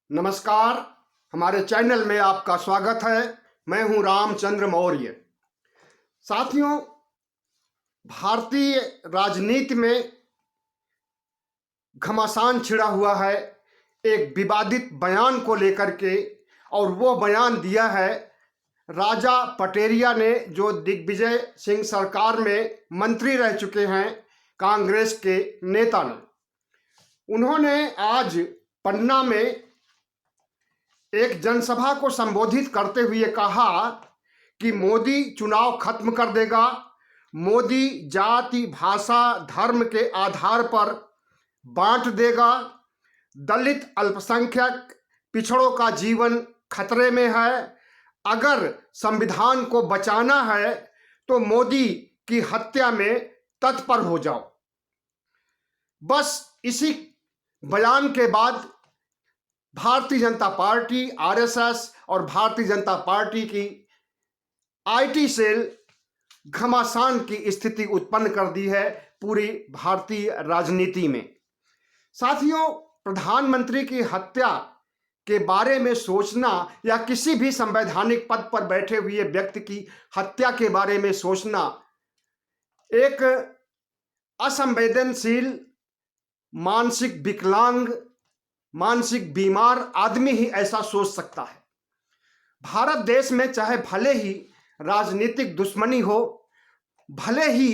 नमस्कार। हमारे चैनल में आपका स्वागत है। मैं हूं रामचंद्र मौर्य। साथियों, भारतीय राजनीति में घमासान छिड़ा हुआ है एक विवादित बयान को लेकर के, और वो बयान दिया है राजा पटेरिया ने, जो दिग्विजय सिंह सरकार में मंत्री रह चुके हैं, कांग्रेस के नेता ने। उन्होंने आज पन्ना में एक जनसभा को संबोधित करते हुए कहा कि मोदी चुनाव खत्म कर देगा, मोदी जाति भाषा धर्म के आधार पर बांट देगा, दलित अल्पसंख्यक पिछड़ों का जीवन खतरे में है, अगर संविधान को बचाना है तो मोदी की हत्या में तत्पर हो जाओ। बस इसी बयान के बाद भारतीय जनता पार्टी, आरएसएस और भारतीय जनता पार्टी की आईटी सेल घमासान की स्थिति उत्पन्न कर दी है पूरी भारतीय राजनीति में। साथियों, प्रधानमंत्री की हत्या के बारे में सोचना या किसी भी संवैधानिक पद पर बैठे हुए व्यक्ति की हत्या के बारे में सोचना, एक असंवेदनशील, मानसिक विकलांग, मानसिक बीमार आदमी ही ऐसा सोच सकता है। भारत देश में चाहे भले ही राजनीतिक दुश्मनी हो, भले ही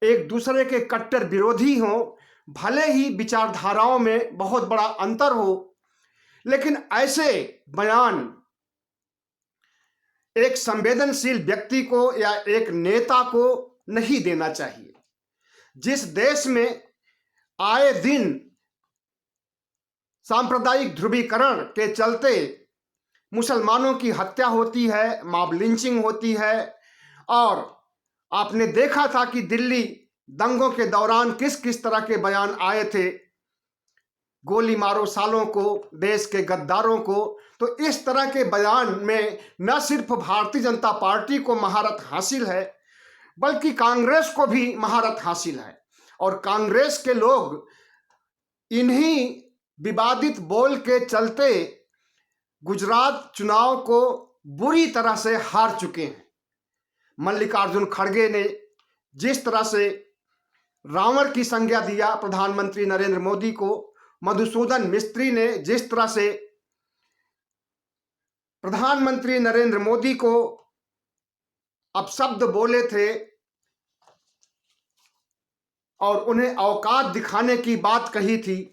एक दूसरे के कट्टर विरोधी हो, भले ही विचारधाराओं में बहुत बड़ा अंतर हो, लेकिन ऐसे बयान एक संवेदनशील व्यक्ति को या एक नेता को नहीं देना चाहिए। जिस देश में आए दिन सांप्रदायिक ध्रुवीकरण के चलते मुसलमानों की हत्या होती है, मॉब लिंचिंग होती है, और आपने देखा था कि दिल्ली दंगों के दौरान किस किस तरह के बयान आए थे, गोली मारो सालों को, देश के गद्दारों को। तो इस तरह के बयान में न सिर्फ भारतीय जनता पार्टी को महारत हासिल है, बल्कि कांग्रेस को भी महारत हासिल है। और कांग्रेस के लोग इन्हीं विवादित बोल के चलते गुजरात चुनाव को बुरी तरह से हार चुके हैं। मल्लिकार्जुन खड़गे ने जिस तरह से रावण की संज्ञा दिया प्रधानमंत्री नरेंद्र मोदी को, मधुसूदन मिस्त्री ने जिस तरह से प्रधानमंत्री नरेंद्र मोदी को अपशब्द बोले थे और उन्हें औकात दिखाने की बात कही थी,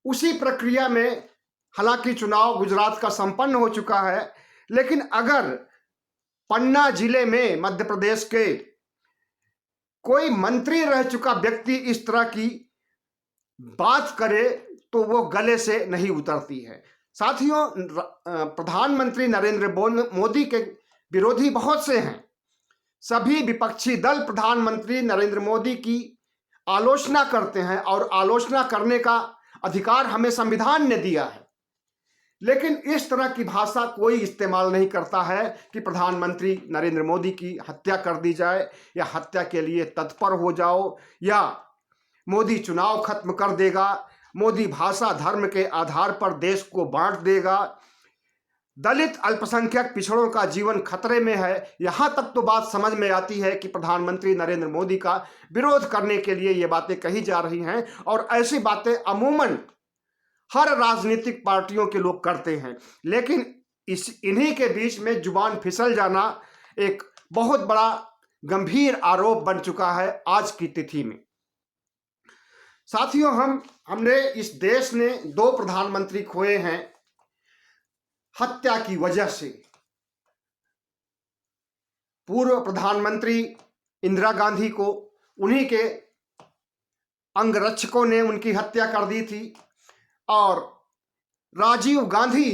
उसी प्रक्रिया में हालांकि चुनाव गुजरात का संपन्न हो चुका है, लेकिन अगर पन्ना जिले में मध्य प्रदेश के कोई मंत्री रह चुका व्यक्ति इस तरह की बात करे तो वो गले से नहीं उतरती है। साथियों, प्रधानमंत्री नरेंद्र मोदी के विरोधी बहुत से हैं। सभी विपक्षी दल प्रधानमंत्री नरेंद्र मोदी की आलोचना करते हैं और आलोचना करने का अधिकार हमें संविधान ने दिया है, लेकिन इस तरह की भाषा कोई इस्तेमाल नहीं करता है कि प्रधानमंत्री नरेंद्र मोदी की हत्या कर दी जाए, या हत्या के लिए तत्पर हो जाओ, या मोदी चुनाव खत्म कर देगा, मोदी भाषा धर्म के आधार पर देश को बांट देगा, दलित अल्पसंख्यक पिछड़ों का जीवन खतरे में है। यहां तक तो बात समझ में आती है कि प्रधानमंत्री नरेंद्र मोदी का विरोध करने के लिए ये बातें कही जा रही हैं, और ऐसी बातें अमूमन हर राजनीतिक पार्टियों के लोग करते हैं। लेकिन इन्हीं के बीच में जुबान फिसल जाना एक बहुत बड़ा गंभीर आरोप बन चुका है आज की तिथि में। साथियों, हमने इस देश ने 2 प्रधानमंत्री खोए हैं हत्या की वजह से। पूर्व प्रधानमंत्री इंदिरा गांधी को उन्हीं के अंगरक्षकों ने उनकी हत्या कर दी थी, और राजीव गांधी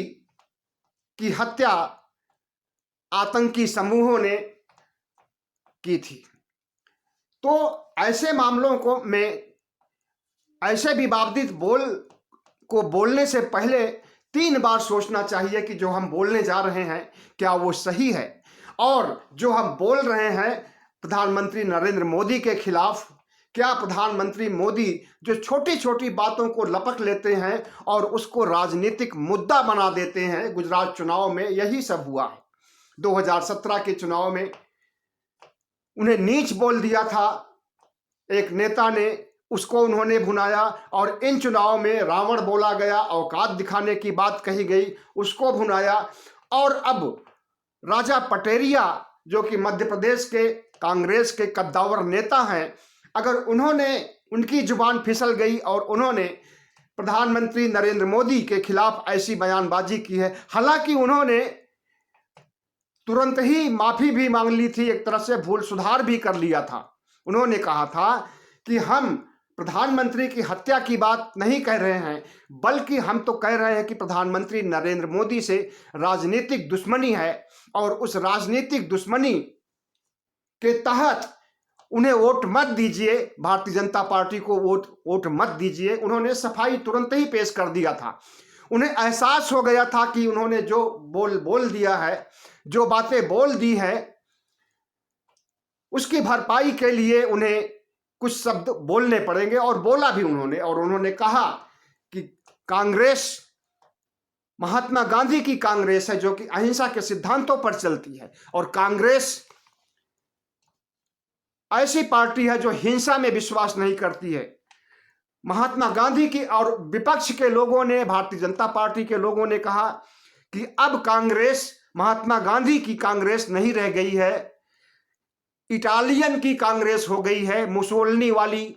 की हत्या आतंकी समूहों ने की थी। तो ऐसे मामलों को में ऐसे विवादित बोल को बोलने से पहले 3 बार सोचना चाहिए कि जो हम बोलने जा रहे हैं क्या वो सही है, और जो हम बोल रहे हैं प्रधानमंत्री नरेंद्र मोदी के खिलाफ क्या प्रधानमंत्री मोदी जो छोटी छोटी बातों को लपक लेते हैं और उसको राजनीतिक मुद्दा बना देते हैं, गुजरात चुनाव में यही सब हुआ है। 2017 के चुनाव में उन्हें नीच बोल दिया था एक नेता ने, उसको उन्होंने भुनाया, और इन चुनाव में रावण बोला गया, औकात दिखाने की बात कही गई, उसको भुनाया। और अब राजा पटेरिया जो कि मध्य प्रदेश के कांग्रेस के कद्दावर नेता हैं, अगर उनकी जुबान फिसल गई और उन्होंने प्रधानमंत्री नरेंद्र मोदी के खिलाफ ऐसी बयानबाजी की है, हालांकि उन्होंने तुरंत ही माफी भी मांग ली थी, एक तरह से भूल सुधार भी कर लिया था। उन्होंने कहा था कि हम प्रधानमंत्री की हत्या की बात नहीं कह रहे हैं, बल्कि हम तो कह रहे हैं कि प्रधानमंत्री नरेंद्र मोदी से राजनीतिक दुश्मनी है, और उस राजनीतिक दुश्मनी के तहत उन्हें वोट मत दीजिए, भारतीय जनता पार्टी को वोट मत दीजिए। उन्होंने सफाई तुरंत ही पेश कर दिया था। उन्हें एहसास हो गया था कि उन्होंने जो बोल दिया है, जो बातें बोल दी है, उसकी भरपाई के लिए उन्हें कुछ शब्द बोलने पड़ेंगे, और बोला भी उन्होंने। और उन्होंने कहा कि कांग्रेस महात्मा गांधी की कांग्रेस है जो कि अहिंसा के सिद्धांतों पर चलती है, और कांग्रेस ऐसी पार्टी है जो हिंसा में विश्वास नहीं करती है। महात्मा गांधी की और विपक्ष के लोगों ने, भारतीय जनता पार्टी के लोगों ने कहा कि अब कांग्रेस महात्मा गांधी की कांग्रेस नहीं रह गई है, इटालियन की कांग्रेस हो गई है, मुसोलिनी वाली।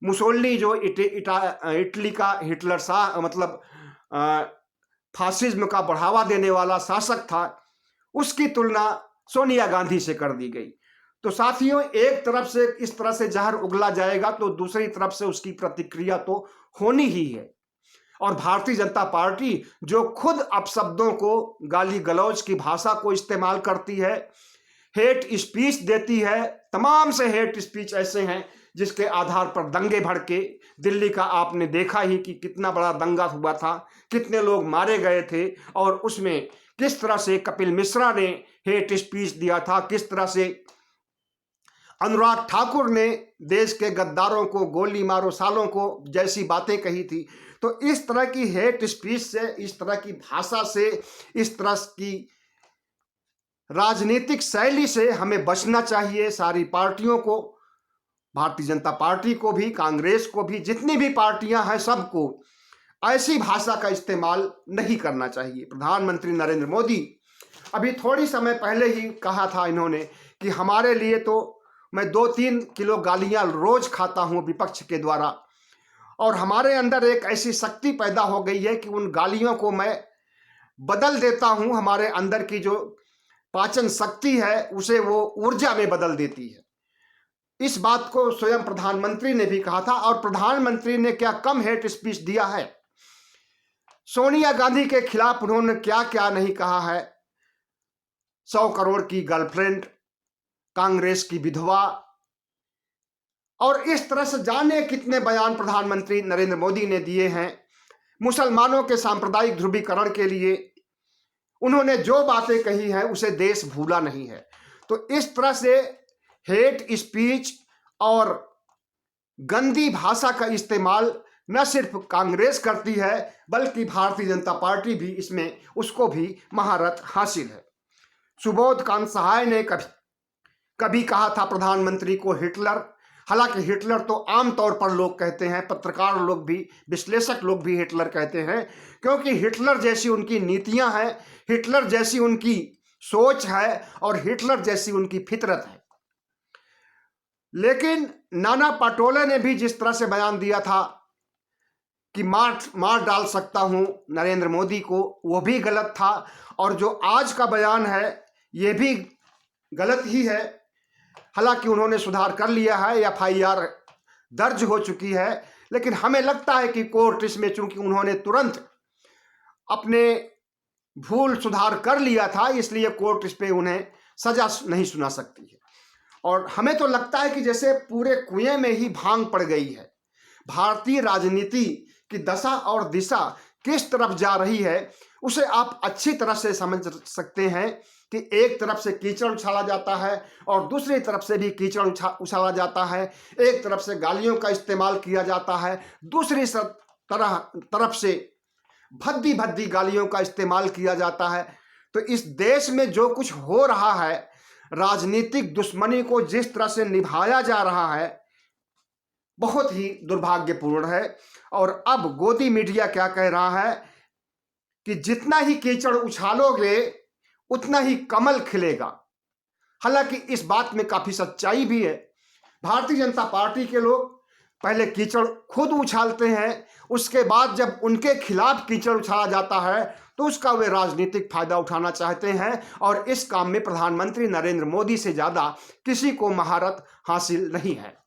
मुसोलिनी जो इटली का हिटलर मतलब फासिज्म का बढ़ावा देने वाला शासक था, उसकी तुलना सोनिया गांधी से कर दी गई। तो साथियों, एक तरफ से इस तरह से जहर उगला जाएगा तो दूसरी तरफ से उसकी प्रतिक्रिया तो होनी ही है। और भारतीय जनता पार्टी जो खुद अपशब्दों को, गाली गलौज की भाषा को इस्तेमाल करती है, हेट स्पीच देती है, तमाम से हेट स्पीच ऐसे हैं जिसके आधार पर दंगे भड़के। दिल्ली का आपने देखा ही कि कितना बड़ा दंगा हुआ था, कितने लोग मारे गए थे, और उसमें किस तरह से कपिल मिश्रा ने हेट स्पीच दिया था, किस तरह से अनुराग ठाकुर ने देश के गद्दारों को गोली मारो सालों को जैसी बातें कही थी। तो इस तरह की हेट स्पीच से, इस तरह की भाषा से, इस तरह की राजनीतिक शैली से हमें बचना चाहिए। सारी पार्टियों को, भारतीय जनता पार्टी को भी, कांग्रेस को भी, जितनी भी पार्टियां हैं सबको ऐसी भाषा का इस्तेमाल नहीं करना चाहिए। प्रधानमंत्री नरेंद्र मोदी अभी थोड़ी समय पहले ही कहा था इन्होंने कि हमारे लिए तो मैं 2-3 किलो गालियां रोज खाता हूं विपक्ष के द्वारा, और हमारे अंदर एक ऐसी शक्ति पैदा हो गई है कि उन गालियों को मैं बदल देता हूं, हमारे अंदर की जो पाचन शक्ति है उसे वो ऊर्जा में बदल देती है। इस बात को स्वयं प्रधानमंत्री ने भी कहा था, और प्रधानमंत्री ने क्या कम हेट स्पीच दिया है। सोनिया गांधी के खिलाफ उन्होंने क्या क्या नहीं कहा है। 100 करोड़ की गर्लफ्रेंड, कांग्रेस की विधवा, और इस तरह से जाने कितने बयान प्रधानमंत्री नरेंद्र मोदी ने दिए हैं। मुसलमानों के सांप्रदायिक ध्रुवीकरण के लिए उन्होंने जो बातें कही हैं उसे देश भूला नहीं है। तो इस तरह से हेट स्पीच और गंदी भाषा का इस्तेमाल न सिर्फ कांग्रेस करती है, बल्कि भारतीय जनता पार्टी भी इसमें, उसको भी महारत हासिल है। सुबोध कांत सहाय ने कभी कहा था प्रधानमंत्री को हिटलर। हालांकि हिटलर तो आमतौर पर लोग कहते हैं, पत्रकार लोग भी, विश्लेषक लोग भी हिटलर कहते हैं, क्योंकि हिटलर जैसी उनकी नीतियां हैं, हिटलर जैसी उनकी सोच है, और हिटलर जैसी उनकी फितरत है। लेकिन नाना पटोले ने भी जिस तरह से बयान दिया था कि मार डाल सकता हूं नरेंद्र मोदी को, वो भी गलत था। और जो आज का बयान है ये भी गलत ही है। हालांकि उन्होंने सुधार कर लिया है, FIR दर्ज हो चुकी है, लेकिन हमें लगता है कि कोर्ट इसमें, चूंकि उन्होंने तुरंत अपने भूल सुधार कर लिया था, इसलिए कोर्ट इस पे उन्हें सजा नहीं सुना सकती है। और हमें तो लगता है कि जैसे पूरे कुएं में ही भांग पड़ गई है। भारतीय राजनीति की दशा और दिशा किस तरफ जा रही है उसे आप अच्छी तरह से समझ सकते हैं कि एक तरफ से कीचड़ उछाला जाता है और दूसरी तरफ से भी कीचड़ उछाला जाता है। एक तरफ से गालियों का इस्तेमाल किया जाता है, दूसरी तरफ से भद्दी भद्दी गालियों का इस्तेमाल किया जाता है। तो इस देश में जो कुछ हो रहा है, राजनीतिक दुश्मनी को जिस तरह से निभाया जा रहा है, बहुत ही दुर्भाग्यपूर्ण है। और अब गोदी मीडिया क्या कह रहा है कि जितना ही कीचड़ उछालोगे उतना ही कमल खिलेगा। हालांकि इस बात में काफी सच्चाई भी है। भारतीय जनता पार्टी के लोग पहले कीचड़ खुद उछालते हैं, उसके बाद जब उनके खिलाफ कीचड़ उछाला जाता है तो उसका वे राजनीतिक फायदा उठाना चाहते हैं। और इस काम में प्रधानमंत्री नरेंद्र मोदी से ज्यादा किसी को महारत हासिल नहीं है।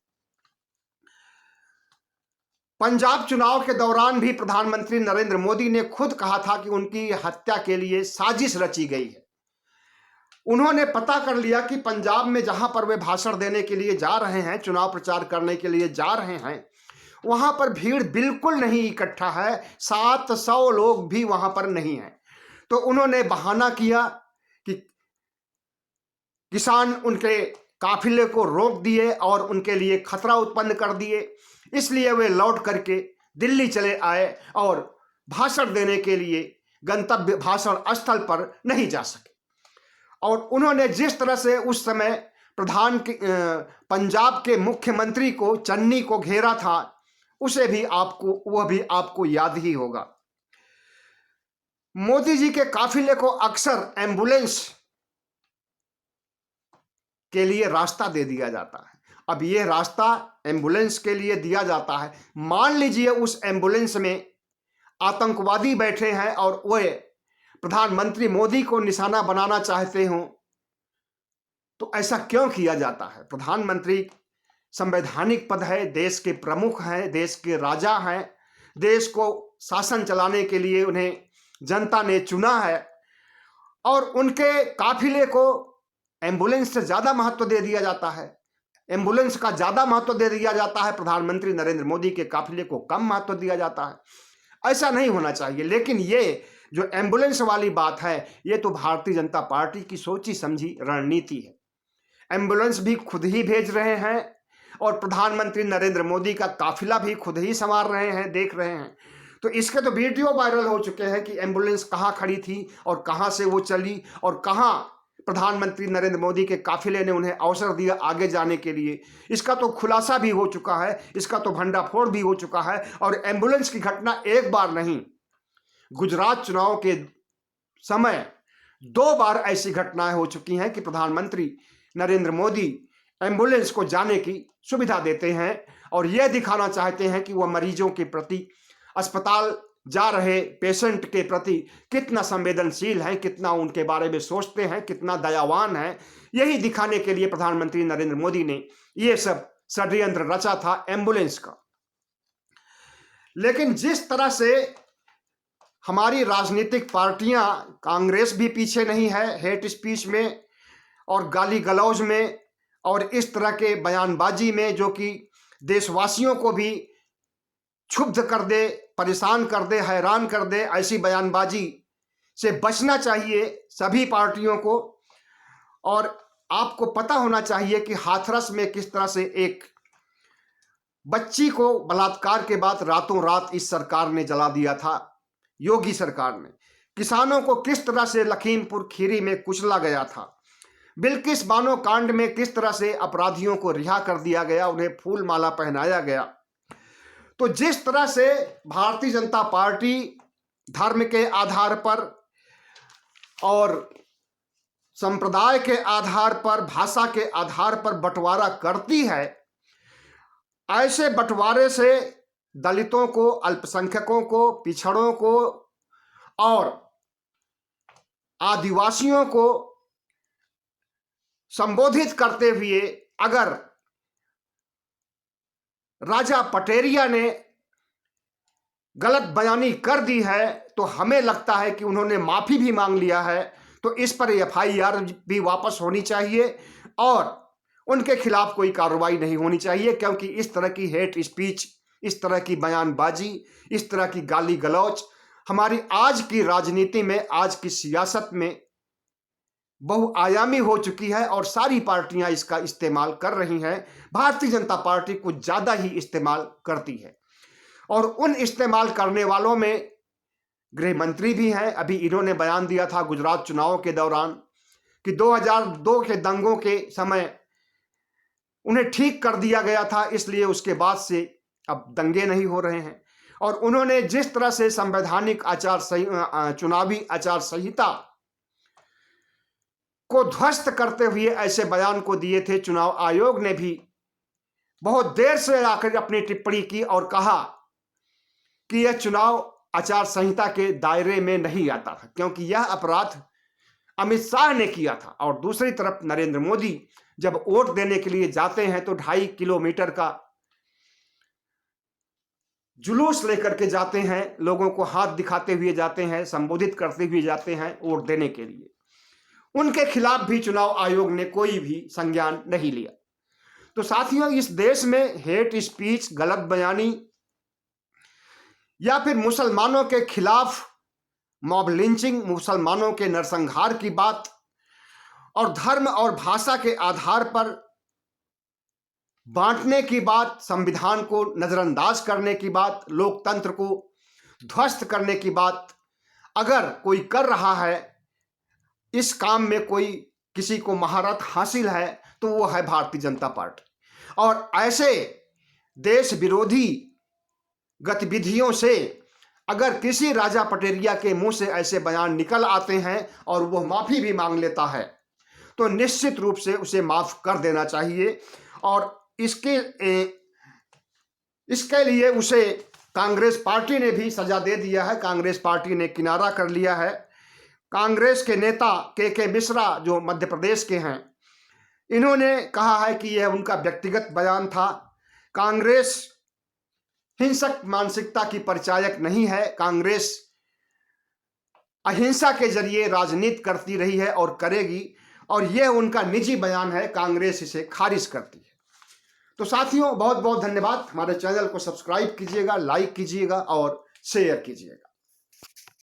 पंजाब चुनाव के दौरान भी प्रधानमंत्री नरेंद्र मोदी ने खुद कहा था कि उनकी हत्या के लिए साजिश रची गई है। उन्होंने पता कर लिया कि पंजाब में जहां पर वे भाषण देने के लिए जा रहे हैं, चुनाव प्रचार करने के लिए जा रहे हैं, वहां पर भीड़ बिल्कुल नहीं इकट्ठा है, 700 लोग भी वहां पर नहीं हैं। तो उन्होंने बहाना किया कि किसान उनके काफिले को रोक दिए और उनके लिए खतरा उत्पन्न कर दिए, इसलिए वे लौट करके दिल्ली चले आए और भाषण देने के लिए गंतव्य भाषण स्थल पर नहीं जा सके। और उन्होंने जिस तरह से उस समय पंजाब के मुख्यमंत्री को, चन्नी को घेरा था, वह भी आपको याद ही होगा। मोदी जी के काफिले को अक्सर एम्बुलेंस के लिए रास्ता दे दिया जाता है। अब यह रास्ता एम्बुलेंस के लिए दिया जाता है। मान लीजिए उस एम्बुलेंस में आतंकवादी बैठे हैं और वे प्रधानमंत्री मोदी को निशाना बनाना चाहते हो, तो ऐसा क्यों किया जाता है? प्रधानमंत्री संवैधानिक पद है, देश के प्रमुख हैं, देश के राजा हैं, देश को शासन चलाने के लिए उन्हें जनता ने चुना है और उनके काफिले को एम्बुलेंस से ज्यादा महत्व दे दिया जाता है। एम्बुलेंस का ज्यादा महत्व दे दिया जाता है, प्रधानमंत्री नरेंद्र मोदी के काफिले को कम महत्व दिया जाता है। ऐसा नहीं होना चाहिए। लेकिन ये जो एम्बुलेंस वाली बात है, ये तो भारतीय जनता पार्टी की सोची समझी रणनीति है। एम्बुलेंस भी खुद ही भेज रहे हैं और प्रधानमंत्री नरेंद्र मोदी का काफिला भी खुद ही संवार रहे हैं, देख रहे हैं। तो इसके तो वीडियो वायरल हो चुके हैं कि एम्बुलेंस कहाँ खड़ी थी और कहाँ से वो चली और कहाँ प्रधानमंत्री नरेंद्र मोदी के काफिले ने उन्हें अवसर दिया आगे जाने के लिए। इसका तो खुलासा भी हो चुका है, इसका तो भंडाफोड़ भी हो चुका है। और एम्बुलेंस की घटना एक बार नहीं, गुजरात चुनाव के समय 2 बार ऐसी घटनाएं हो चुकी हैं कि प्रधानमंत्री नरेंद्र मोदी एम्बुलेंस को जाने की सुविधा देते हैं और यह दिखाना चाहते हैं कि वह मरीजों के प्रति, अस्पताल जा रहे पेशेंट के प्रति कितना संवेदनशील है, कितना उनके बारे में सोचते हैं, कितना दयावान है। यही दिखाने के लिए प्रधानमंत्री नरेंद्र मोदी ने यह सब षड्यंत्र रचा था एम्बुलेंस का। लेकिन जिस तरह से हमारी राजनीतिक पार्टियां, कांग्रेस भी पीछे नहीं है हेट स्पीच में और गाली गलौज में और इस तरह के बयानबाजी में, जो कि देशवासियों को भी क्षुब्ध कर दे, परेशान कर दे, हैरान कर दे, ऐसी बयानबाजी से बचना चाहिए सभी पार्टियों को। और आपको पता होना चाहिए कि हाथरस में किस तरह से एक बच्ची को बलात्कार के बाद रातों रात इस सरकार ने जला दिया था, योगी सरकार ने। किसानों को किस तरह से लखीमपुर खीरी में कुचला गया था। बिल्किस बानो कांड में किस तरह से अपराधियों को रिहा कर दिया गया, उन्हें फूल माला पहनाया गया। तो जिस तरह से भारतीय जनता पार्टी धर्म के आधार पर और संप्रदाय के आधार पर, भाषा के आधार पर बंटवारा करती है, ऐसे बंटवारे से दलितों को, अल्पसंख्यकों को, पिछड़ों को और आदिवासियों को संबोधित करते हुए अगर राजा पटेरिया ने गलत बयानी कर दी है तो हमें लगता है कि उन्होंने माफी भी मांग लिया है, तो इस पर FIR भी वापस होनी चाहिए और उनके खिलाफ कोई कार्रवाई नहीं होनी चाहिए। क्योंकि इस तरह की हेट स्पीच, इस तरह की बयानबाजी, इस तरह की गाली गलौच हमारी आज की राजनीति में, आज की सियासत में बहुआयामी हो चुकी है और सारी पार्टियां इसका इस्तेमाल कर रही हैं। भारतीय जनता पार्टी कुछ ज़्यादा ही इस्तेमाल करती है और उन इस्तेमाल करने वालों में गृह मंत्री भी हैं। अभी इन्होंने बयान दिया था गुजरात चुनाव के दौरान कि 2002 के दंगों के समय उन्हें ठीक कर दिया गया था, इसलिए उसके बाद से अब दंगे नहीं हो रहे हैं। और उन्होंने जिस तरह से संवैधानिक चुनावी आचार संहिता को ध्वस्त करते हुए ऐसे बयान को दिए थे, चुनाव आयोग ने भी बहुत देर से आकर अपनी टिप्पणी की और कहा कि यह चुनाव आचार संहिता के दायरे में नहीं आता था, क्योंकि यह अपराध अमित शाह ने किया था। और दूसरी तरफ नरेंद्र मोदी जब वोट देने के लिए जाते हैं तो 2.5 किलोमीटर का जुलूस लेकर के जाते हैं, लोगों को हाथ दिखाते हुए जाते हैं, संबोधित करते हुए जाते हैं वोट देने के लिए। उनके खिलाफ भी चुनाव आयोग ने कोई भी संज्ञान नहीं लिया। तो साथियों, इस देश में हेट स्पीच, गलत बयानी या फिर मुसलमानों के खिलाफ मॉब लिंचिंग, मुसलमानों के नरसंहार की बात और धर्म और भाषा के आधार पर बांटने की बात, संविधान को नजरअंदाज करने की बात, लोकतंत्र को ध्वस्त करने की बात अगर कोई कर रहा है, इस काम में कोई किसी को महारत हासिल है, तो वो है भारतीय जनता पार्टी। और ऐसे देश विरोधी गतिविधियों से अगर किसी राजा पटेरिया के मुंह से ऐसे बयान निकल आते हैं और वो माफी भी मांग लेता है, तो निश्चित रूप से उसे माफ कर देना चाहिए। और इसके लिए उसे कांग्रेस पार्टी ने भी सजा दे दिया है। कांग्रेस पार्टी ने किनारा कर लिया है। कांग्रेस के नेता के मिश्रा, जो मध्य प्रदेश के हैं, इन्होंने कहा है कि यह उनका व्यक्तिगत बयान था। कांग्रेस हिंसक मानसिकता की परिचायक नहीं है। कांग्रेस अहिंसा के जरिए राजनीति करती रही है और करेगी, और यह उनका निजी बयान है। कांग्रेस इसे खारिज करती है। तो साथियों, बहुत बहुत धन्यवाद। हमारे चैनल को सब्सक्राइब कीजिएगा, लाइक कीजिएगा और शेयर कीजिएगा।